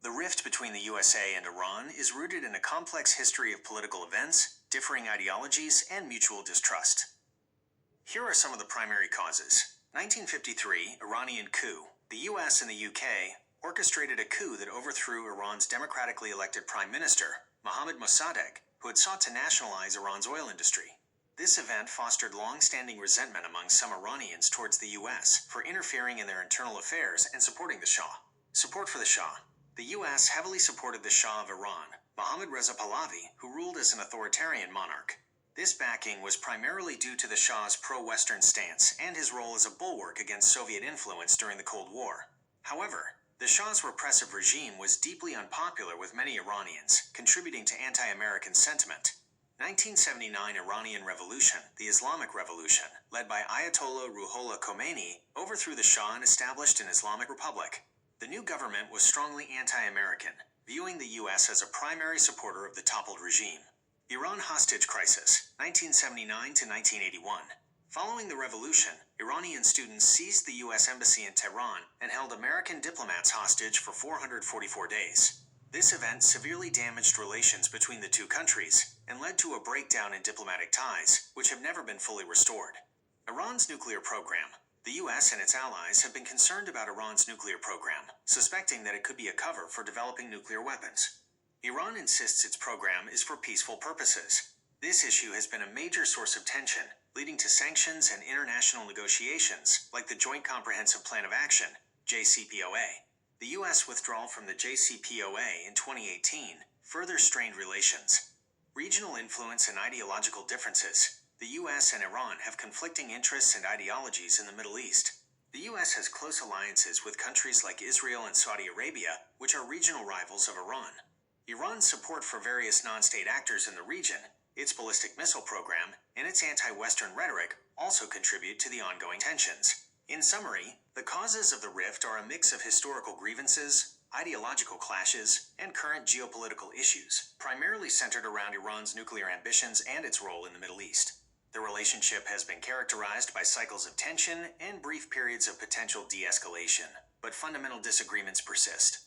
The rift between the USA and Iran is rooted in a complex history of political events, differing ideologies, and mutual distrust. Here are some of the primary causes. 1953, Iranian coup. The US and the UK orchestrated a coup that overthrew Iran's democratically elected Prime Minister, Mohammad Mossadegh, who had sought to nationalize Iran's oil industry. This event fostered long-standing resentment among some Iranians towards the US for interfering in their internal affairs and supporting the Shah. Support for the Shah. The US heavily supported the Shah of Iran, Mohammad Reza Pahlavi, who ruled as an authoritarian monarch. This backing was primarily due to the Shah's pro-Western stance and his role as a bulwark against Soviet influence during the Cold War. However, the Shah's repressive regime was deeply unpopular with many Iranians, contributing to anti-American sentiment. 1979 Iranian Revolution, the Islamic Revolution, led by Ayatollah Ruhollah Khomeini, overthrew the Shah and established an Islamic Republic. The new government was strongly anti-American, viewing the US as a primary supporter of the toppled regime. Iran hostage crisis, 1979 to 1981. Following the revolution, Iranian students seized the US embassy in Tehran and held American diplomats hostage for 444 days. This event severely damaged relations between the two countries and led to a breakdown in diplomatic ties, which have never been fully restored. Iran's nuclear program. The US and its allies have been concerned about Iran's nuclear program, suspecting that it could be a cover for developing nuclear weapons. Iran insists its program is for peaceful purposes. This issue has been a major source of tension, leading to sanctions and international negotiations, like the Joint Comprehensive Plan of Action, JCPOA. The US withdrawal from the JCPOA in 2018 further strained relations. Regional influence and ideological differences. The US and Iran have conflicting interests and ideologies in the Middle East. The US has close alliances with countries like Israel and Saudi Arabia, which are regional rivals of Iran. Iran's support for various non-state actors in the region, its ballistic missile program, and its anti-Western rhetoric also contribute to the ongoing tensions. In summary, the causes of the rift are a mix of historical grievances, ideological clashes, and current geopolitical issues, primarily centered around Iran's nuclear ambitions and its role in the Middle East. The relationship has been characterized by cycles of tension and brief periods of potential de-escalation, but fundamental disagreements persist.